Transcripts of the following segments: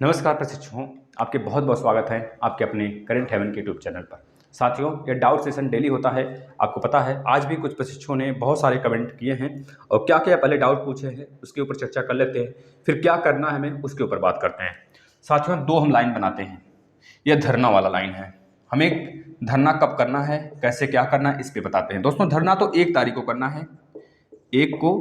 नमस्कार प्रशिक्षुओं, आपके बहुत बहुत स्वागत है आपके अपने करंट हेवन के यूट्यूब चैनल पर। साथियों, यह डाउट सेशन डेली होता है। आपको पता है आज भी कुछ प्रशिक्षुओं ने बहुत सारे कमेंट किए हैं और क्या क्या पहले डाउट पूछे हैं उसके ऊपर चर्चा कर लेते हैं, फिर क्या करना है हमें उसके ऊपर बात करते हैं। साथियों, दो हम लाइन बनाते हैं। यह धरना वाला लाइन है। हमें धरना कब करना है, कैसे क्या करना है, इस पर बताते हैं। दोस्तों, धरना तो 1 तारीख को करना है। एक को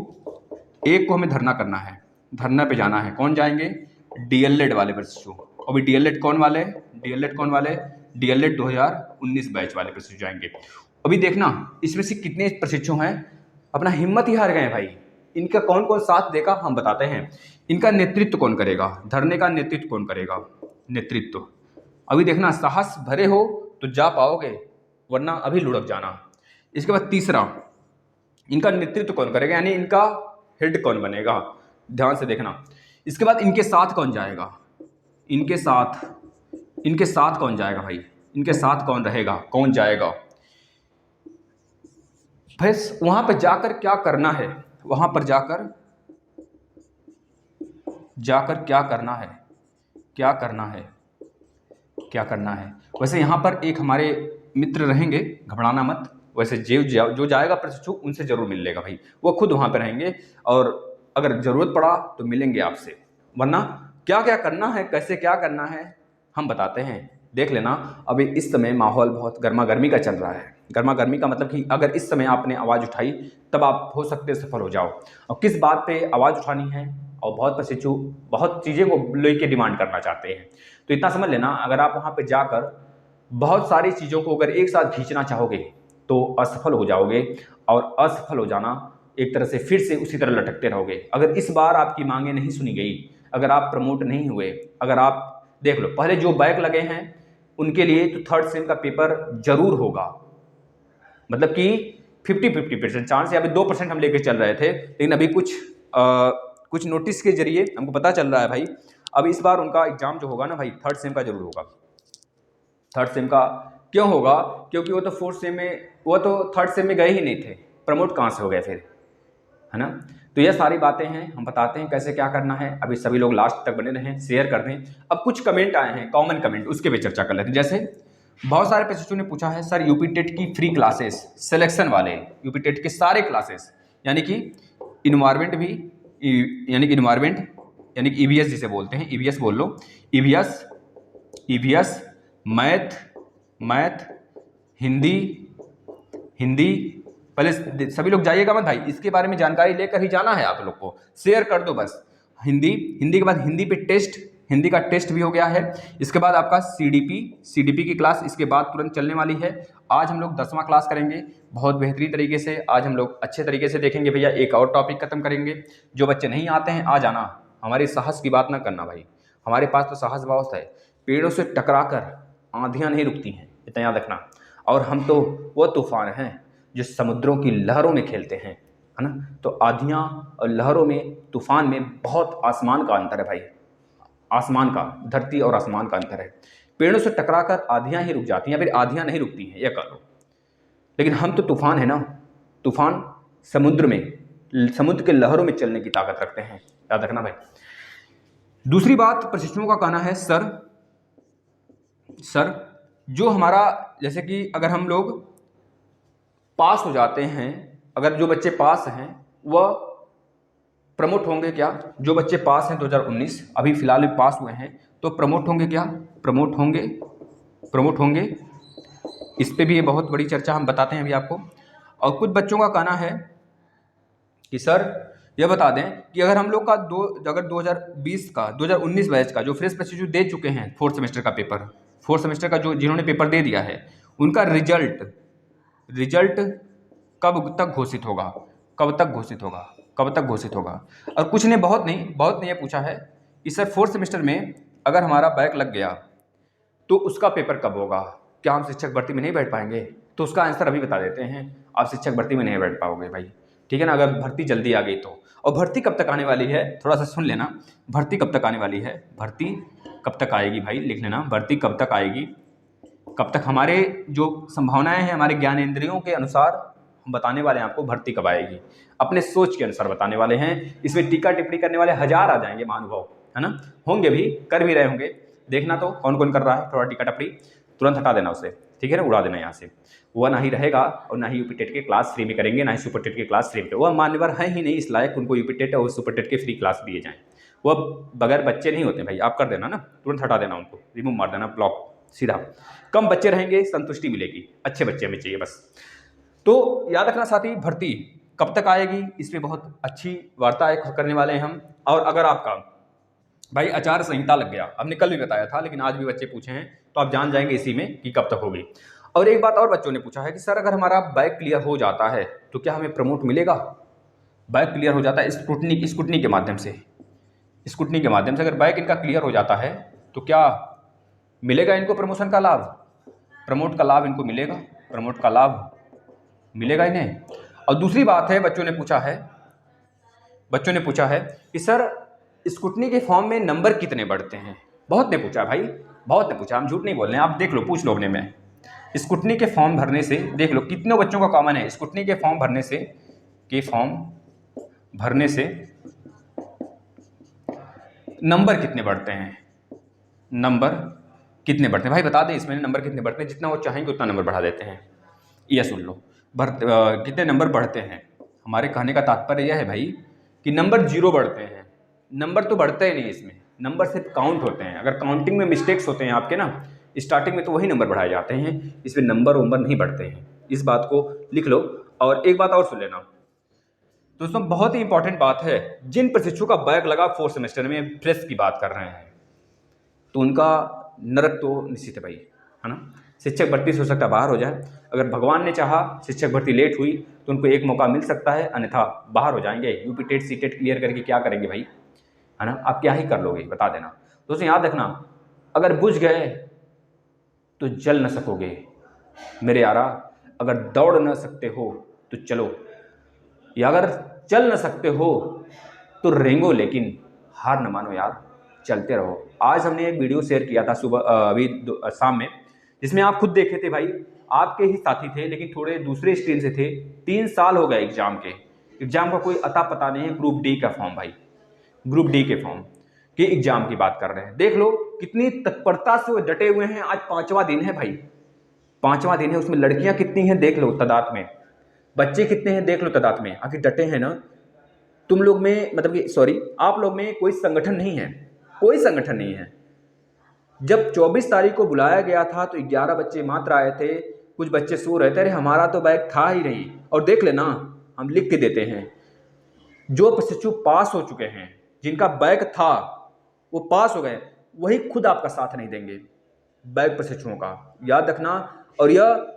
हमें धरना करना है। धरना पे जाना है। कौन जाएंगे? डीएलएड वाले प्रशिक्षु। अभी डीएलएड कौन वाले? डीएलएड 2019 बैच वाले प्रशिक्षु जाएंगे। अभी देखना इसमें से कितने प्रशिक्षु हैं अपना हिम्मत ही हार गए भाई। इनका कौन कौन साथ देगा हम बताते हैं। इनका नेतृत्व कौन करेगा? धरने का नेतृत्व कौन करेगा? नेतृत्व अभी देखना, साहस भरे हो तो जा पाओगे, वरना अभी लुढ़क जाना। इसके बाद तीसरा, इनका नेतृत्व कौन करेगा, यानी इनका हेड कौन बनेगा, ध्यान से देखना। इसके बाद इनके साथ कौन जाएगा? इनके साथ कौन जाएगा भाई? इनके साथ कौन रहेगा, कौन जाएगा? बस वहां पर जाकर क्या करना है, वहां पर जाकर क्या करना है, क्या करना है। वैसे यहाँ पर एक हमारे मित्र रहेंगे, घबराना मत। वैसे जो जाएगा प्रशिक्षु उनसे जरूर मिल लेगा भाई, वो खुद वहाँ पे रहेंगे और अगर ज़रूरत पड़ा तो मिलेंगे आपसे। वरना क्या क्या करना है, कैसे क्या करना है हम बताते हैं, देख लेना। अभी इस समय माहौल बहुत गर्मा गर्मी का चल रहा है। गर्मा गर्मी का मतलब कि अगर इस समय आपने आवाज़ उठाई तब आप हो सकते सफल हो जाओ। और किस बात पे आवाज़ उठानी है, और बहुत प्रशिक्षु बहुत चीज़ें को लेके डिमांड करना चाहते हैं। तो इतना समझ लेना, अगर आप वहाँ पे जाकर बहुत सारी चीज़ों को अगर एक साथ खींचना चाहोगे तो असफल हो जाओगे, और असफल हो जाना एक तरह से फिर से उसी तरह लटकते रहोगे। अगर इस बार आपकी मांगें नहीं सुनी गई, अगर आप प्रमोट नहीं हुए, अगर आप देख लो पहले जो बैक लगे हैं उनके लिए तो थर्ड सेम का पेपर जरूर होगा। मतलब कि 50-50% चांस है। अभी 2% हम लेके चल रहे थे, लेकिन अभी कुछ नोटिस के जरिए हमको पता चल रहा है भाई, अब इस बार उनका एग्जाम जो होगा ना भाई, थर्ड सेम का जरूर होगा। थर्ड सेम का क्यों होगा? क्योंकि वो तो थर्ड सेम में गए ही नहीं थे, प्रमोट कहाँ से हो गए फिर, है ना। तो ये सारी बातें हैं, हम बताते हैं कैसे क्या करना है। अभी सभी लोग लास्ट तक बने रहें, शेयर कर दें। अब कुछ कमेंट आए हैं, कॉमन कमेंट, उसके पे चर्चा कर लेते हैं। जैसे बहुत सारे प्रशिक्षुओं ने पूछा है, सर यूपी टेट की फ्री क्लासेस, सिलेक्शन वाले यूपी टेट के सारे क्लासेस, यानी कि इन्वायरमेंट भी, यानी कि ईवीएस जिसे बोलते हैं, ईवीएस बोल लो, ईवीएस, मैथ, हिंदी। पहले सभी लोग जाइएगा मत भाई, इसके बारे में जानकारी लेकर ही जाना है आप लोग को। शेयर कर दो बस। हिंदी के बाद हिंदी पे टेस्ट, हिंदी का टेस्ट भी हो गया है। इसके बाद आपका सीडीपी की क्लास इसके बाद तुरंत चलने वाली है। आज हम लोग 10वां क्लास करेंगे बहुत बेहतरीन तरीके से। आज हम लोग अच्छे तरीके से देखेंगे भैया। एक और टॉपिक खत्म करेंगे। जो बच्चे नहीं आते हैं आ जाना, हमारे साहस की बात ना करना भाई, हमारे पास तो साहस बहुत है। पेड़ों से टकरा कर आंधियाँ नहीं रुकती हैं, इतना याद रखना। और हम तो वो तूफान हैं जो समुद्रों की लहरों में खेलते हैं, है ना। तो आंधियाँ और लहरों में, तूफान में बहुत आसमान का अंतर है भाई, आसमान का, धरती और आसमान का अंतर है। पेड़ों से टकराकर आंधियाँ ही रुक जाती हैं, फिर आंधियाँ नहीं रुकती हैं, यह कह लो। लेकिन हम तो तूफान है ना, तूफान समुद्र में, समुद्र के लहरों में चलने की ताकत रखते हैं, याद रखना भाई। दूसरी बात, प्रशिक्षुओं का कहना है, सर जो हमारा, जैसे कि अगर हम लोग पास हो जाते हैं, अगर जो बच्चे पास हैं वह प्रमोट होंगे क्या? जो बच्चे पास हैं 2019 अभी फिलहाल में पास हुए हैं, तो प्रमोट होंगे क्या? प्रमोट होंगे। इस पे भी ये बहुत बड़ी चर्चा हम बताते हैं अभी आपको। और कुछ बच्चों का कहना है कि सर यह बता दें कि अगर हम लोग का 2019 बैच का जो फ्रेश प्रशिक्षु दे चुके हैं फोर्थ सेमेस्टर का पेपर, फोर्थ सेमेस्टर का जो जिन्होंने पेपर दे दिया है, उनका रिजल्ट कब तक घोषित होगा? और कुछ ने बहुत नहीं ये पूछा है कि सर फोर्थ सेमेस्टर में अगर हमारा बैक लग गया तो उसका पेपर कब होगा? क्या हम शिक्षक भर्ती में नहीं बैठ पाएंगे? तो उसका आंसर अभी बता देते हैं, आप शिक्षक भर्ती में नहीं बैठ पाओगे भाई, ठीक है ना। अगर भर्ती जल्दी आ गई तो। और भर्ती कब तक आने वाली है, थोड़ा सा सुन लेना। भर्ती कब तक आने वाली है, भर्ती कब तक आएगी भाई, लिख लेना। भर्ती कब तक आएगी, कब तक, हमारे जो संभावनाएं हैं, हमारे ज्ञानेंद्रियों के अनुसार हम बताने वाले हैं आपको भर्ती कब आएगी, अपने सोच के अनुसार बताने वाले हैं। इसमें टीका टिप्पणी करने वाले 1000 आ जाएंगे महानुभाव, है ना, होंगे भी, कर भी रहे होंगे। देखना तो कौन कौन कर रहा है, थोड़ा टिकट टपरी तुरंत हटा देना उसे, ठीक है ना, उड़ा देना यहाँ से। वह ना ही रहेगा और ना ही यूपी टेट के क्लास फ्री में करेंगे, ना ही सुपर टेट के क्लास फ्री में। वह मान्यवर है ही नहीं इस लायक उनको यूपी टेट और सुपर टेट के फ्री क्लास दिए जाएँ। वह बगैर बच्चे नहीं होते भाई, आप कर देना ना, तुरंत हटा देना उनको, रिमूव मार देना, ब्लॉक सीधा। कम बच्चे रहेंगे, संतुष्टि मिलेगी, अच्छे बच्चे हमें चाहिए बस। तो याद रखना साथी, भर्ती कब तक आएगी, इसमें बहुत अच्छी वार्ता करने वाले हैं हम। और अगर आपका भाई आचार संहिता लग गया, हमने कल भी बताया था लेकिन आज भी बच्चे पूछे हैं, तो आप जान जाएंगे इसी में कि कब तक होगी। और एक बात और बच्चों ने पूछा है कि सर अगर हमारा बैक क्लियर हो जाता है तो क्या हमें प्रमोट मिलेगा? बैक क्लियर हो जाता है स्क्रूटनी के माध्यम से, स्क्रूटनी के माध्यम से अगर बैक इनका क्लियर हो जाता है तो क्या मिलेगा इनको प्रमोशन का लाभ, प्रमोट का लाभ इनको मिलेगा, प्रमोट का लाभ मिलेगा इन्हें। और दूसरी बात है, बच्चों ने पूछा है कि सर स्क्रूटनी के फॉर्म में नंबर कितने बढ़ते हैं? बहुत ने पूछा भाई, बहुत ने पूछा, हम झूठ नहीं बोल रहे हैं, आप देख लो, पूछ लो अपने में। स्क्रूटनी के फॉर्म भरने से देख लो कितने बच्चों का कॉमन है, स्क्रूटनी के फॉर्म भरने से नंबर कितने बढ़ते हैं, नंबर कितने बढ़ते हैं भाई बता दें, इसमें नंबर कितने बढ़ते हैं, जितना वो चाहेंगे उतना नंबर बढ़ा देते हैं। यह सुन लो, कितने नंबर बढ़ते हैं। हमारे कहने का तात्पर्य यह है भाई कि नंबर 0 बढ़ते हैं, नंबर तो बढ़ते ही नहीं, इसमें नंबर सिर्फ काउंट होते हैं। अगर काउंटिंग में मिस्टेक्स होते हैं आपके ना स्टार्टिंग में, तो वही नंबर बढ़ाए जाते हैं, इसमें नंबर नहीं बढ़ते हैं। इस बात को लिख लो। और एक बात और सुन लेना दोस्तों, बहुत ही इंपॉर्टेंट बात है, जिन प्रशिक्षु का बैक लगा 4th सेमेस्टर में, फ्रेश की बात कर रहे हैं, तो उनका नरक तो निश्चित है भाई, है ना। शिक्षक भर्ती से हो सकता है बाहर हो जाए, अगर भगवान ने चाहा शिक्षक भर्ती लेट हुई तो उनको एक मौका मिल सकता है, अन्यथा बाहर हो जाएंगे। UP TET C TET clear करके क्या करेंगे भाई, है ना, आप क्या ही कर लोगे बता देना। दोस्तों याद रखना, अगर बुझ गए तो जल न सकोगे मेरे यारा, अगर दौड़ न सकते हो तो चलो, या अगर चल न सकते हो तो रेंगो, लेकिन हार न मानो यार, चलते रहो। आज हमने एक वीडियो शेयर किया था सुबह अभी शाम में, जिसमें आप खुद देखे थे भाई, आपके ही साथी थे लेकिन थोड़े दूसरे स्ट्रीम से थे। 3 साल हो गए एग्जाम का कोई अता पता नहीं है। ग्रुप डी का फॉर्म भाई, ग्रुप डी के फॉर्म के एग्जाम की बात कर रहे हैं। देख लो कितनी तत्परता से वो डटे हुए हैं। आज 5वां दिन है भाई, 5वां दिन है, उसमें लड़कियां कितनी हैं देख लो तादाद में, बच्चे कितने हैं देख लो तादाद में, आखिर डटे हैं ना। तुम लोग में मतलब कि सॉरी, आप लोग में कोई संगठन नहीं है, कोई संगठन नहीं है। जब 24 तारीख को बुलाया गया था तो 11 बच्चे मात्र आए थे, कुछ बच्चे सो रहे थे, अरे हमारा तो बैग था ही नहीं। और देख लेना, हम लिख के देते हैं, जो प्रशिक्षु पास हो चुके हैं, जिनका बैग था वो पास हो गए, वही खुद आपका साथ नहीं देंगे बैग प्रशिक्षुओं का, याद रखना। और यह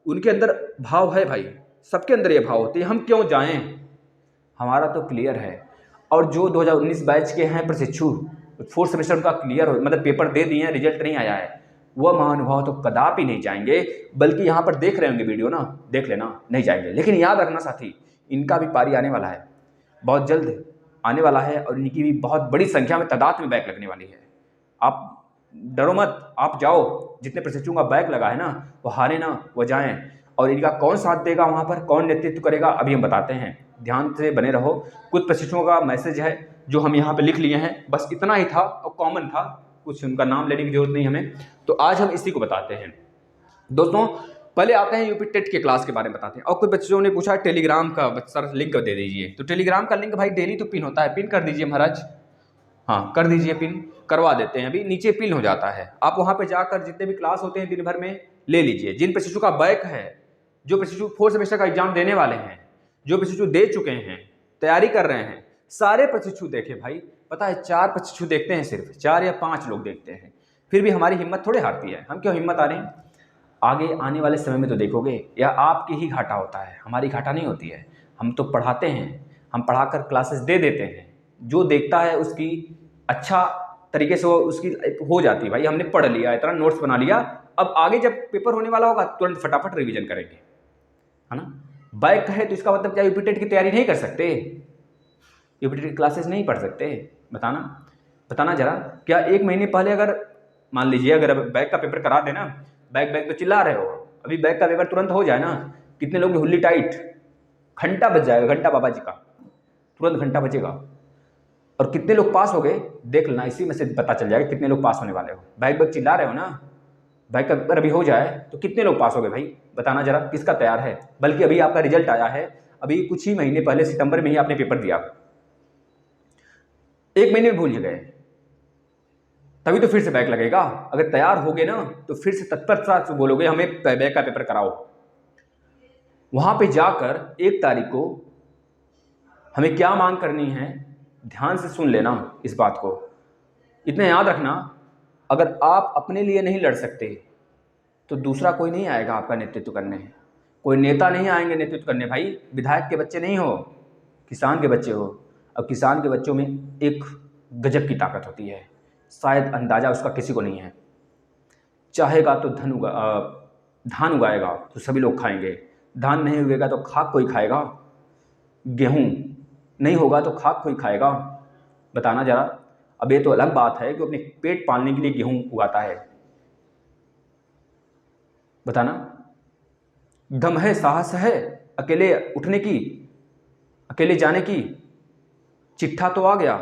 उनके अंदर भाव है भाई, सबके अंदर यह भाव होती है, हम क्यों जाएं, हमारा तो क्लियर है। और जो 2019 बैच के हैं प्रशिक्षु, 4th सेमेस्टर का क्लियर हो, मतलब पेपर दे दिए हैं, रिजल्ट नहीं आया है, वह महानुभाव तो कदापि नहीं जाएंगे। बल्कि यहाँ पर देख रहे होंगे वीडियो ना, देख लेना, नहीं जाएंगे। लेकिन याद रखना साथी, इनका भी पारी आने वाला है, बहुत जल्द आने वाला है, और इनकी भी बहुत बड़ी संख्या में तादाद में बैक लगने वाली है। आप डरो मत, आप जाओ, जितने प्रशिक्षुओं का बैक लगा है ना, वो हारे ना, वो जाएं। और इनका कौन साथ देगा वहाँ पर, कौन नेतृत्व करेगा, अभी हम बताते हैं, ध्यान से बने रहो। कुछ प्रशिक्षुओं का मैसेज है जो हम यहाँ पे लिख लिए हैं, बस इतना ही था और कॉमन था, कुछ उनका नाम लेने की जरूरत नहीं हमें, तो आज हम इसी को बताते हैं। दोस्तों पहले आते हैं यूपी टेट के क्लास के बारे में बताते हैं। और कुछ बच्चों ने पूछा टेलीग्राम का, सर लिंक दे दीजिए, तो टेलीग्राम का लिंक भाई डेली तो पिन होता है, पिन कर दीजिए महाराज, हाँ कर दीजिए, पिन करवा देते हैं, अभी नीचे पिन हो जाता है। आप वहाँ पे जाकर जितने भी क्लास होते हैं दिन भर में ले लीजिए। जिन प्रशिक्षु का बैक है, जो प्रशिक्षु 4th सेमेस्टर का एग्जाम देने वाले हैं, जो प्रशिक्षु दे चुके हैं, तैयारी कर रहे हैं, सारे प्रशिक्षु देखे भाई। पता है 4 प्रशिक्षु देखते हैं, सिर्फ 4 या 5 लोग देखते हैं, फिर भी हमारी हिम्मत थोड़े हारती है। हम क्यों हिम्मत हारें, आगे आने वाले समय में तो देखोगे यह आपकी ही घाटा होता है, हमारी घाटा नहीं होती है। हम तो पढ़ाते हैं, हम पढ़ाकर क्लासेस दे देते हैं, जो देखता है उसकी अच्छा तरीके से वो उसकी हो जाती है भाई। हमने पढ़ लिया, इतना नोट्स बना लिया, अब आगे जब पेपर होने वाला होगा तुरंत फटाफट रिवीजन करेंगे, है ना। बैक है तो इसका मतलब क्या यूपी टेट की तैयारी नहीं कर सकते, यूपी टेट की क्लासेस नहीं पढ़ सकते, बताना जरा। क्या 1 महीने पहले अगर मान लीजिए अगर बैक का पेपर करा देना, बैक तो चिल्ला रहे हो, अभी बैक का पेपर तुरंत हो जाए ना, कितने लोग हुल्ली टाइट, घंटा बज जाएगा, घंटा बाबा जी का, तुरंत घंटा बजेगा। और कितने लोग पास हो गए देख लेना, इसी में से पता चल जाएगा कितने लोग पास होने वाले हो। बैक बैक चिल्ला रहे हो ना, बैक अगर अभी हो जाए तो कितने लोग पास हो गए भाई, बताना जरा, किसका तैयार है। बल्कि अभी आपका रिजल्ट आया है, अभी कुछ ही महीने पहले सितंबर में ही आपने पेपर दिया, 1 महीने में भूल गए, तभी तो फिर से बैक लगेगा। अगर तैयार हो गए ना तो फिर से तत्परता से बोलोगे हमें बैक का पेपर कराओ। वहां पे जाकर 1 तारीख को हमें क्या मांग करनी है, ध्यान से सुन लेना इस बात को, इतना याद रखना, अगर आप अपने लिए नहीं लड़ सकते तो दूसरा कोई नहीं आएगा आपका नेतृत्व करने, कोई नेता नहीं आएंगे नेतृत्व करने। भाई विधायक के बच्चे नहीं हो, किसान के बच्चे हो, और किसान के बच्चों में एक गजब की ताकत होती है, शायद अंदाज़ा उसका किसी को नहीं है। चाहेगा तो धान उगाएगा तो सभी लोग खाएंगे, धान नहीं उगेगा तो खाक कोई खाएगा, गेहूँ नहीं होगा तो खाक कोई खाएगा, बताना जरा। अब ये तो अलग बात है कि अपने पेट पालने के लिए गेहूँ उगाता है, बताना। दम है, साहस है अकेले उठने की, अकेले जाने की। चिट्ठा तो आ गया,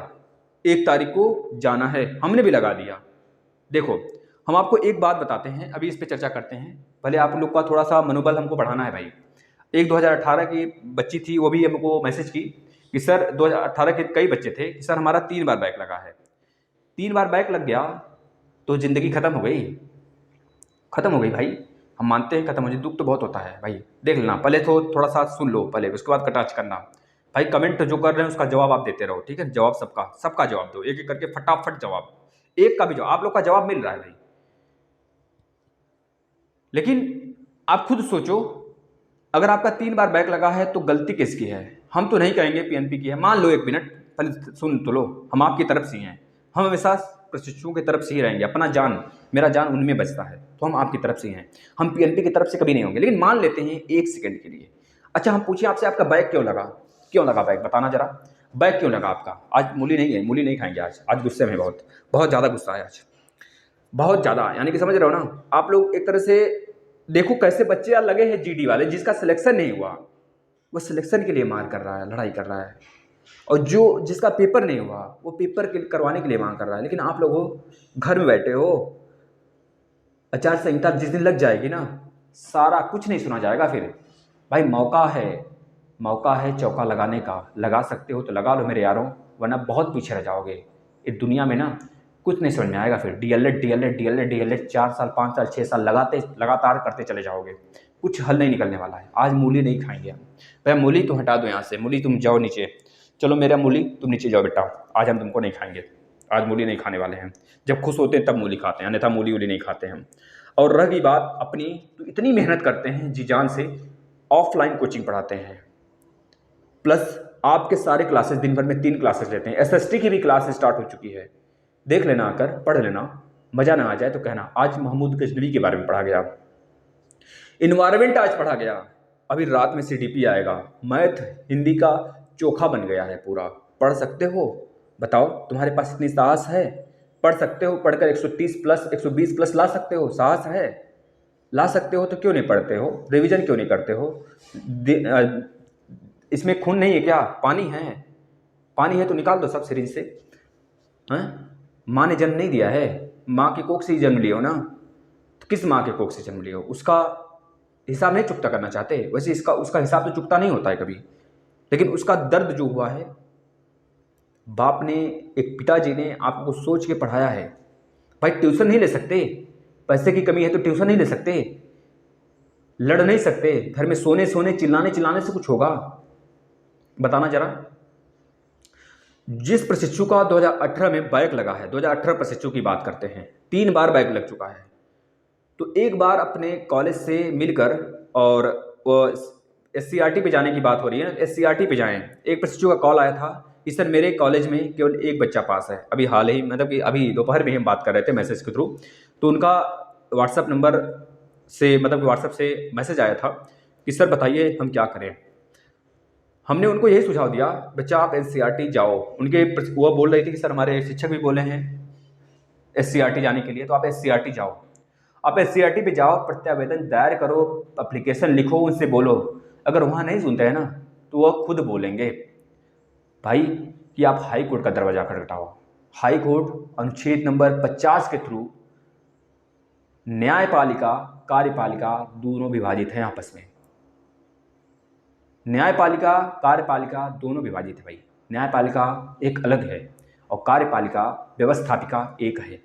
1 तारीख को जाना है, हमने भी लगा दिया। देखो हम आपको एक बात बताते हैं, अभी इस पे चर्चा करते हैं, भले आप लोग का थोड़ा सा मनोबल हमको बढ़ाना है भाई। एक 2018 की बच्ची थी, वो भी हमको मैसेज की कि सर 2018 के कई बच्चे थे कि सर हमारा 3 बार बैक लगा है, 3 बार बैक लग गया तो ज़िंदगी ख़त्म हो गई, ख़त्म हो गई भाई। हम मानते हैं ख़त्म हो जाए, दुख तो बहुत होता है भाई। देख लेना, पहले तो थोड़ा सा सुन लो पहले, उसके बाद कटाच करना। भाई कमेंट जो कर रहे हैं उसका जवाब आप देते रहो, ठीक है, जवाब सबका सबका जवाब दो, एक एक करके फटाफट जवाब, एक का भी जवाब, आप लोग का जवाब मिल रहा है भाई। लेकिन आप खुद सोचो, अगर आपका 3 बार बैक लगा है तो गलती किसकी है? हम तो नहीं कहेंगे पीएनपी की है, मान लो 1 मिनट पहले सुन तो लो, हम आपकी तरफ से ही हैं, हम हमेशा प्रशिक्षुओं की तरफ से ही रहेंगे, अपना जान, मेरा जान उनमें बचता है, तो हम आपकी तरफ से ही हैं, हम पीएनपी की तरफ से कभी नहीं होंगे। लेकिन मान लेते हैं 1 सेकंड के लिए, अच्छा हम पूछिए आपसे, आपका बैक क्यों लगा, क्यों लगा बैक, बताना जरा, बैक क्यों लगा आपका? आज मूली नहीं है, मूली नहीं खाएंगे आज गुस्से में, बहुत बहुत ज़्यादा गुस्सा है आज, बहुत ज़्यादा, यानी कि समझ रहे हो ना आप लोग। एक तरह से देखो कैसे बच्चे यार लगे हैं जीडी वाले, जिसका सिलेक्शन नहीं हुआ वो सिलेक्शन के लिए मार कर रहा है, लड़ाई कर रहा है, और जो जिसका पेपर नहीं हुआ वो पेपर करवाने के लिए मांग कर रहा है। लेकिन आप लोग हो घर में बैठे हो, आचार संहिता जिस दिन लग जाएगी ना, सारा कुछ नहीं सुना जाएगा फिर। भाई मौका है चौका लगाने का, लगा सकते हो तो लगा लो मेरे यारों, वरना बहुत पीछे रह जाओगे। इस दुनिया में ना कुछ नहीं समझ में आएगा फिर, डीएलएड 4 साल 5 साल 6 साल लगातार करते चले जाओगे, कुछ हल नहीं निकलने वाला है। आज मूली नहीं खाएंगे हम, भैया मूली तुम हटा दो यहाँ से, मूली तुम जाओ नीचे, चलो मेरा मूली तुम नीचे जाओ बेटा, आज हम तुमको नहीं खाएंगे, आज मूली नहीं खाने वाले हैं। जब खुश होते हैं तब मूली खाते हैं, अन्यथा मूली वूली नहीं खाते हम। और रही बात अपनी, तो इतनी मेहनत करते हैं जी जान से, ऑफलाइन कोचिंग पढ़ाते हैं, प्लस आपके सारे क्लासेस, दिन भर में 3 क्लासेस लेते हैं, एसएसटी की भी क्लास स्टार्ट हो चुकी है, देख लेना आकर, पढ़ लेना, मज़ा ना आ जाए तो कहना। आज महमूद गजनवी के बारे में पढ़ा गया, इन्वायरमेंट आज पढ़ा गया, अभी रात में सीडीपी आएगा, मैथ हिंदी का चोखा बन गया है पूरा। पढ़ सकते हो? बताओ तुम्हारे पास इतनी साहस है? पढ़ सकते हो? पढ़कर 130 प्लस 120 प्लस ला सकते हो? साहस है? ला सकते हो तो क्यों नहीं पढ़ते हो? रिवीजन क्यों नहीं करते हो? इसमें खून नहीं है क्या? पानी है, पानी है तो निकाल दो सब सिरिंज से। हैं? माँ ने जन्म नहीं दिया है, माँ की कोख से ही जन्म लियो ना, तो किस माँ के कोख से जन्म लियो, उसका हिसाब नहीं चुकता करना चाहते? वैसे उसका हिसाब तो चुकता नहीं होता है कभी, लेकिन उसका दर्द जो हुआ है, बाप ने, एक पिताजी ने आपको सोच के पढ़ाया है। भाई ट्यूशन नहीं ले सकते, पैसे की कमी है तो ट्यूशन नहीं ले सकते, लड़ नहीं सकते, घर में सोने सोने चिल्लाने से कुछ होगा? बताना जरा। जिस प्रशिक्षु का 2018 में बैक लगा है, 2018 प्रशिक्षु की बात करते हैं, 3 बार बैक लग चुका है, तो एक बार अपने कॉलेज से मिलकर, और वो SCRT पे जाने की बात हो रही है ना, SCRT पे जाएं। एक प्रशिक्षु का कॉल आया था कि सर मेरे कॉलेज में केवल 1 बच्चा पास है, अभी हाल ही, मतलब कि अभी दोपहर में हम बात कर रहे थे मैसेज के थ्रू, तो उनका व्हाट्सएप नंबर से, मतलब व्हाट्सएप से मैसेज आया था कि सर बताइए हम क्या करें। हमने उनको यही सुझाव दिया, बच्चा आप SCRT जाओ। वो बोल रही थी कि सर हमारे शिक्षक भी बोले हैं SCRT जाने के लिए, तो आप SCRT जाओ, आप SCRT पे जाओ, प्रत्यावेदन दायर करो, एप्लीकेशन लिखो, उनसे बोलो। अगर वहाँ नहीं सुनते हैं ना तो वह खुद बोलेंगे। भाई कि आप हाई कोर्ट का दरवाजा खटखटाओ। हाई कोर्ट अनुच्छेद नंबर 50 के थ्रू न्यायपालिका कार्यपालिका दोनों विभाजित हैं आपस में। न्यायपालिका कार्यपालिका दोनों विभाजित है भाई। न्यायपालिका एक अलग है और कार्यपालिका व्यवस्थापिका एक है।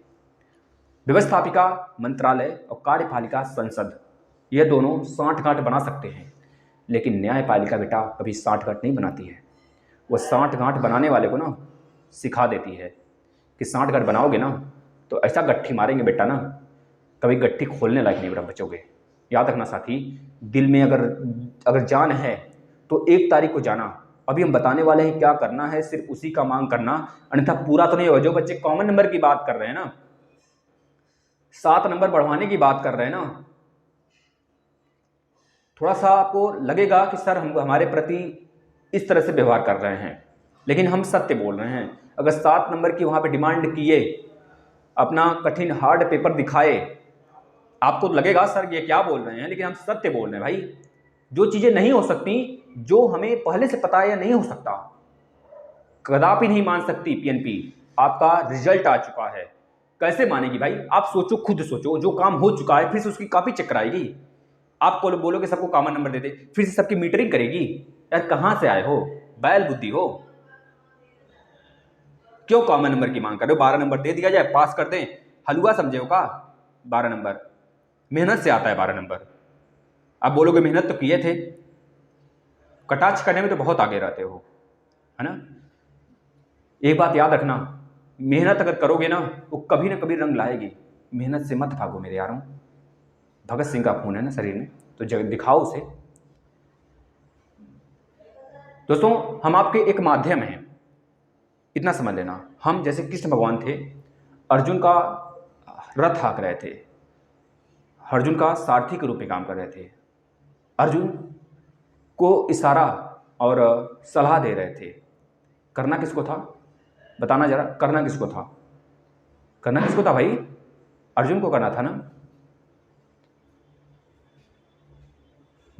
व्यवस्थापिका मंत्रालय और कार्यपालिका संसद, ये दोनों साठगांठ बना सकते हैं, लेकिन न्यायपालिका बेटा कभी साठगांठ नहीं बनाती है। वो साठगांठ बनाने वाले को ना सिखा देती है कि साठगांठ बनाओगे ना तो ऐसा गट्ठी मारेंगे बेटा ना, कभी गट्ठी खोलने लायक नहीं बेटा बचोगे। याद रखना साथी, दिल में अगर जान है तो 1 तारीख को जाना। अभी हम बताने वाले हैं क्या करना है, सिर्फ उसी का मांग करना, अन्यथा पूरा तो नहीं होगा। जो बच्चे कॉमन नंबर की बात कर रहे हैं ना, 7 नंबर बढ़वाने की बात कर रहे हैं ना, थोड़ा सा आपको लगेगा कि सर हम हमारे प्रति इस तरह से व्यवहार कर रहे हैं, लेकिन हम सत्य बोल रहे हैं। अगर 7 नंबर की वहाँ पे डिमांड किए, अपना कठिन हार्ड पेपर दिखाए, आपको लगेगा सर ये क्या बोल रहे हैं, लेकिन हम सत्य बोल रहे हैं भाई। जो चीज़ें नहीं हो सकती, जो हमें पहले से पता है या नहीं हो सकता, कदापि नहीं मान सकती पीएनपी। आपका रिजल्ट आ चुका है, कैसे मानेगी भाई? आप सोचो, खुद सोचो, जो काम हो चुका है फिर से उसकी कॉपी चेक कराएगी? आप बोलोगे सबको कॉमन नंबर दे दे, फिर से सबकी मीटरिंग करेगी? यार कहाँ से आए हो, बैल बुद्धि हो? क्यों कॉमन नंबर की मांग कर रहे हो? 12 नंबर दे दिया जाए, पास कर दें, हलवा समझे हो का? 12 नंबर मेहनत से आता है 12 नंबर। आप बोलोगे मेहनत तो किए थे, कटाक्ष करने में तो बहुत आगे रहते हो, है ना? एक बात याद रखना, मेहनत अगर करोगे ना वो कभी ना कभी रंग लाएगी। मेहनत से मत भागो मेरे यारों। भगत सिंह का खून है ना शरीर में, तो दिखाओ उसे। दोस्तों, हम आपके एक माध्यम हैं, इतना समझ लेना। हम जैसे कृष्ण भगवान थे, अर्जुन का रथ हाँक रहे थे, अर्जुन का सारथी के रूप में काम कर रहे थे, अर्जुन को इशारा और सलाह दे रहे थे। करना किसको था बताना जरा, करना किसको था? करना किसको था भाई? अर्जुन को करना था ना।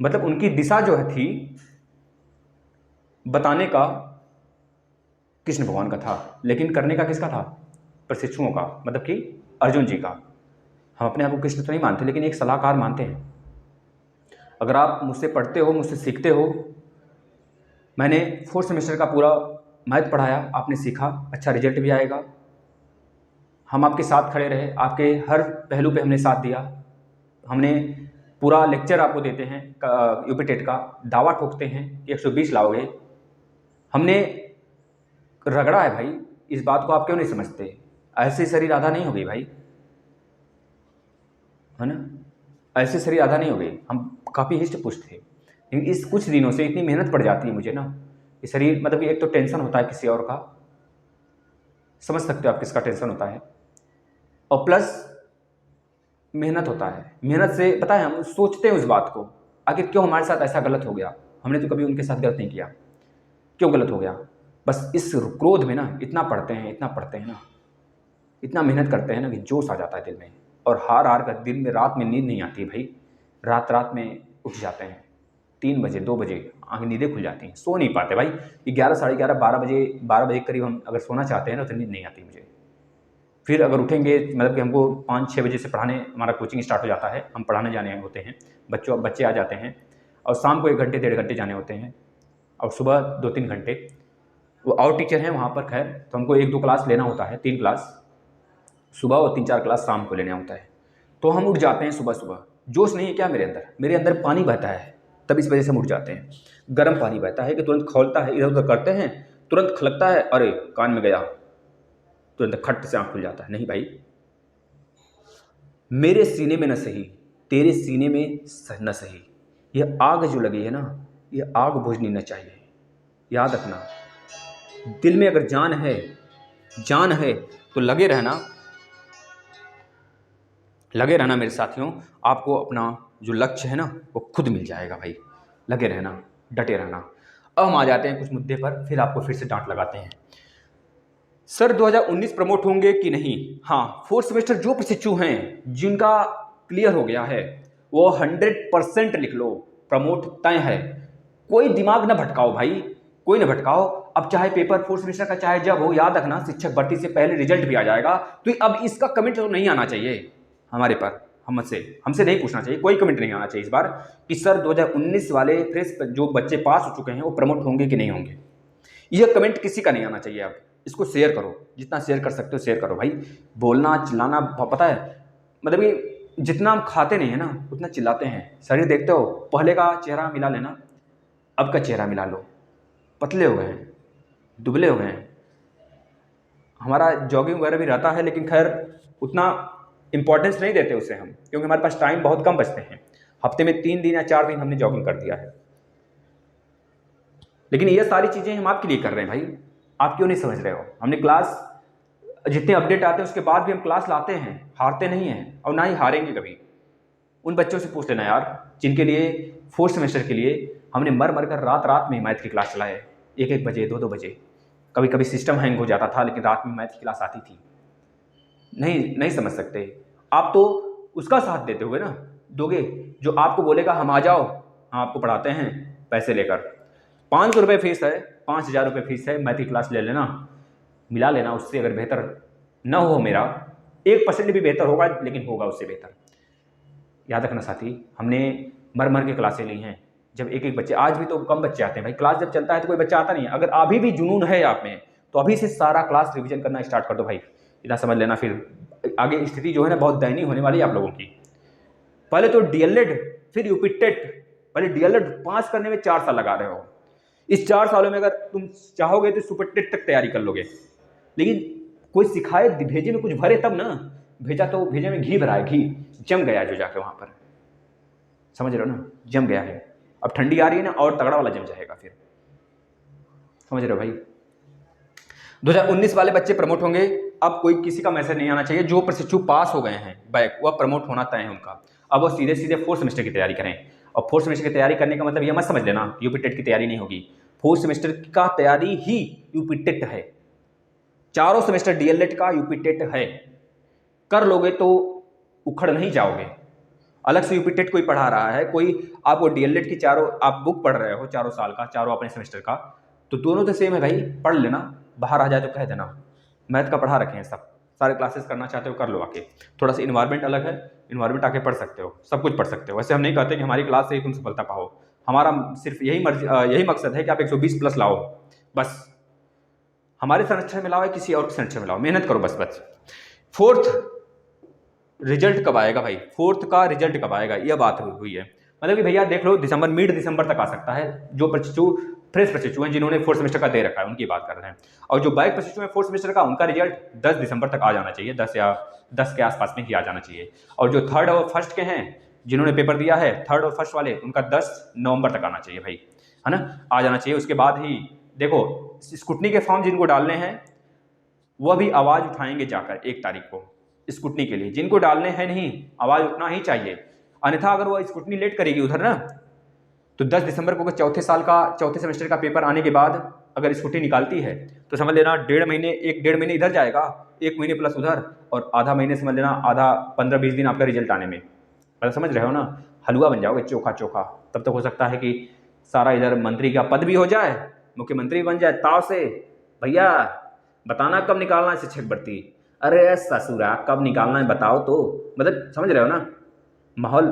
मतलब उनकी दिशा जो है थी बताने का कृष्ण भगवान का था, लेकिन करने का किसका था? प्रशिक्षुओं का, मतलब कि अर्जुन जी का। हम अपने आप को कृष्ण तो नहीं मानते, लेकिन एक सलाहकार मानते हैं। अगर आप मुझसे पढ़ते हो, मुझसे सीखते हो, मैंने 4th सेमेस्टर का पूरा मैथ पढ़ाया, आपने सीखा, अच्छा रिजल्ट भी आएगा। हम आपके साथ खड़े रहे, आपके हर पहलू पे हमने साथ दिया। हमने पूरा लेक्चर आपको देते हैं, यूपी टेट का दावा ठोकते हैं कि 120 लाओगे। हमने रगड़ा है भाई, इस बात को आप क्यों नहीं समझते? ऐसे शरीर आधा नहीं हो गई भाई, है ना? ऐसे शरीर आधा नहीं हो गई। हम काफ़ी हिस्ट पुष्ट थे, लेकिन इस कुछ दिनों से इतनी मेहनत पड़ जाती है मुझे ना, ये शरीर, मतलब एक तो टेंशन होता है किसी और का, समझ सकते हो आप किसका टेंशन होता है, और प्लस मेहनत होता है। मेहनत से पता है हम सोचते हैं उस बात को, आखिर क्यों हमारे साथ ऐसा गलत हो गया? हमने तो कभी उनके साथ गलत नहीं किया, क्यों गलत हो गया? बस इस क्रोध में ना इतना पढ़ते हैं ना, इतना मेहनत करते हैं ना कि जोश आ जाता है दिल में, और हार कर दिन में, रात में नींद नहीं आती भाई। रात में उठ जाते हैं 3 बजे 2 बजे, आँखें नींदें खुल जाती हैं, सो नहीं पाते भाई। 11 साढ़े 11 12 बजे करीब हम अगर सोना चाहते हैं ना तो नींद नहीं आती मुझे। फिर अगर उठेंगे, मतलब कि हमको 5-6 बजे से पढ़ाने, हमारा कोचिंग स्टार्ट हो जाता है, हम पढ़ाने जाने होते हैं, बच्चे आ जाते हैं, और शाम को 1 घंटे 1.5 घंटे जाने होते हैं, और सुबह 2-3 घंटे। वो और टीचर हैं वहाँ पर, खैर, तो हमको 1-2 क्लास लेना होता है, 3 क्लास सुबह और 3-4 क्लास शाम को लेना होता है। तो हम उठ जाते हैं सुबह। जोश नहीं है क्या मेरे अंदर पानी बहता है, तब इस वजह से हम उठ जाते हैं। गर्म पानी बहता है कि तुरंत खौलता है, इधर उधर करते हैं, तुरंत खलकता है, अरे कान में गया, तुरंत खट से आँख खुल जाता है। नहीं भाई, मेरे सीने में न सही, तेरे सीने में न सही, यह आग जो लगी है ना, यह आग बुझनी न चाहिए। याद रखना, दिल में अगर जान है तो लगे रहना मेरे साथियों। आपको अपना जो लक्ष्य है ना वो खुद मिल जाएगा भाई। लगे रहना, डटे रहना। अब हम आ जाते हैं कुछ मुद्दे पर, फिर आपको फिर से डांट लगाते हैं। सर 2019 प्रमोट होंगे कि नहीं? हाँ, 4th सेमेस्टर जो प्रशिक्षु हैं जिनका क्लियर हो गया है वो 100% लिख लो, प्रमोट तय है। कोई दिमाग ना भटकाओ भाई, कोई ना भटकाओ। अब चाहे पेपर 4 सेमेस्टर का चाहे जब हो, याद रखना शिक्षक भर्ती से पहले रिजल्ट भी आ जाएगा। तो अब इसका कमेंट तो नहीं आना चाहिए हमारे पर, हमसे नहीं पूछना चाहिए, कोई कमेंट नहीं आना चाहिए इस बार कि सर 2019 वाले फ्रेश जो बच्चे पास हो चुके हैं वो प्रमोट होंगे कि नहीं होंगे। यह कमेंट किसी का नहीं आना चाहिए। अब इसको शेयर करो, जितना शेयर कर सकते हो शेयर करो भाई। बोलना चिल्लाना पता है, मतलब कि जितना हम खाते नहीं है ना उतना चिल्लाते हैं। शरीर देखते हो, पहले का चेहरा मिला लेना, अब का चेहरा मिला लो, पतले हो गए हैं, दुबले हो गए हैं। हमारा जॉगिंग वगैरह भी रहता है, लेकिन खैर उतना इंपॉर्टेंस नहीं देते उसे हम, क्योंकि हमारे पास टाइम बहुत कम बचते हैं। हफ्ते में 3 दिन या 4 दिन हमने जॉगिंग कर दिया है। लेकिन ये सारी चीज़ें हम आपके लिए कर रहे हैं भाई, आप क्यों नहीं समझ रहे हो। हमने क्लास जितने अपडेट आते हैं उसके बाद भी हम क्लास लाते हैं, हारते नहीं हैं और ना ही हारेंगे कभी। उन बच्चों से पूछ लेना यार जिनके लिए 4th सेमेस्टर के लिए हमने मर मर कर रात रात में मैथ की क्लास चलाए, 1-1 बजे 2-2 बजे। कभी कभी सिस्टम हैंग हो जाता था, लेकिन रात में मैथ की क्लास आती थी। नहीं समझ सकते आप, तो उसका साथ देते हुए ना दोगे जो आपको बोलेगा हम आ जाओ, हम आपको पढ़ाते हैं पैसे लेकर। 500 रुपये फीस है, 5000 रुपये फीस है, मैथ की क्लास ले लेना, मिला लेना। उससे अगर बेहतर न हो मेरा 1% भी बेहतर होगा, लेकिन होगा उससे बेहतर। याद रखना साथी, हमने मर मर के क्लासें ली हैं। जब 1-1 बच्चे, आज भी तो कम बच्चे आते हैं भाई, क्लास जब चलता है तो कोई बच्चा आता नहीं है। अगर अभी भी जुनून है आप में तो अभी से सारा क्लास रिवीजन करना स्टार्ट कर दो भाई, इतना समझ लेना। फिर आगे स्थिति जो है ना बहुत दयनीय होने वाली है आप लोगों की। पहले तो डीएलएड, फिर यूपी टेट। पहले डीएलएड पास करने में 4 साल लगा रहे हो, इस 4 सालों में अगर तुम चाहोगे तो सुपर टेट तक तैयारी कर लोगे। लेकिन कोई सिखाए, भेजे में कुछ भरे तब ना, भेजा तो भेजे में घी भरा है, घी जम गया जो जाके वहां पर, समझ रहे हो ना, जम गया है। अब ठंडी आ रही है ना, और तगड़ा वाला जम जाएगा फिर, समझ रहे हो भाई। 2019 वाले बच्चे प्रमोट होंगे। अब कोई किसी का मैसेज नहीं आना चाहिए। जो प्रशिक्षु पास हो गए हैं बैक, वह प्रमोट होना तय है उनका। अब वो सीधे सीधे 4th सेमेस्टर की तैयारी करें। और 4th सेमेस्टर की तैयारी करने का मतलब ये मत समझ लेना यूपी टेट की तैयारी नहीं होगी। 4th सेमेस्टर का तैयारी ही यूपी टेट है। चारों सेमेस्टर डीएलएड का यूपी टेट है। कर लोगे तो उखड़ नहीं जाओगे। अलग से यूपी टेट कोई पढ़ा रहा है, कोई आपको डीएलएड की चारों आप बुक पढ़ रहे हो, चारों साल का, चारों अपने सेमेस्टर का, तो दोनों तो सेम है भाई, पढ़ लेना। बाहर आ जाए तो कह देना मैथ का पढ़ा रखे हैं सब, सारे क्लासेस करना चाहते हो कर लो आके। थोड़ा सा इन्वायरमेंट अलग है, इन्वायरमेंट आके पढ़ सकते हो, सब कुछ पढ़ सकते हो। वैसे हम नहीं कहते कि हमारी क्लास से ही तुम सफलता पाओ, हमारा सिर्फ यही मकसद है कि आप 120 प्लस लाओ, बस। हमारे संरक्षण में लाओ या किसी और के संरक्षण में लाओ, मेहनत करो बस। 4th रिजल्ट कब आएगा भाई, 4th का रिजल्ट कब आएगा, यह बात हुई है। मतलब कि भैया देख लो, मिड दिसंबर तक आ सकता है। जो प्रशिक्षु फ्रेश प्रशिक्षु हैं जिन्होंने 4th सेमेस्टर का दे रखा है उनकी बात कर रहे हैं। और जो बैक प्रशिक्षु हैं 4th सेमेस्टर का, उनका रिजल्ट 10 दिसंबर तक आ जाना चाहिए, 10 के आसपास में ही आ जाना चाहिए। और जो 3rd और 1st के हैं जिन्होंने पेपर दिया है, 3rd और 1st वाले, उनका 10 नवंबर तक आना चाहिए भाई, है ना, आ जाना चाहिए। उसके बाद ही देखो स्कूटनी के फॉर्म जिनको डालने हैं वह भी आवाज़ उठाएंगे जाकर 1 तारीख को स्कूटनी के लिए। जिनको डालने हैं नहीं, आवाज़ उठना ही चाहिए, अन्यथा अगर वो स्कूटनी लेट करेगी उधर ना, तो 10 दिसंबर को चौथे सेमेस्टर का पेपर आने के बाद अगर स्कूटी निकालती है तो समझ लेना 1.5 महीने इधर जाएगा, 1 महीने प्लस उधर, और आधा महीने समझ लेना, आधा 15-20 दिन आपका रिजल्ट आने में, मतलब समझ रहे हो ना, हलवा बन जाओगे चोखा। तब तक हो सकता है कि सारा इधर मंत्री का पद भी हो जाए, मुख्यमंत्री बन जाए ताव से। भैया बताना कब निकालना है शिक्षक भर्ती, अरे ससुरा कब निकालना है बताओ तो, मतलब समझ रहे हो ना, माहौल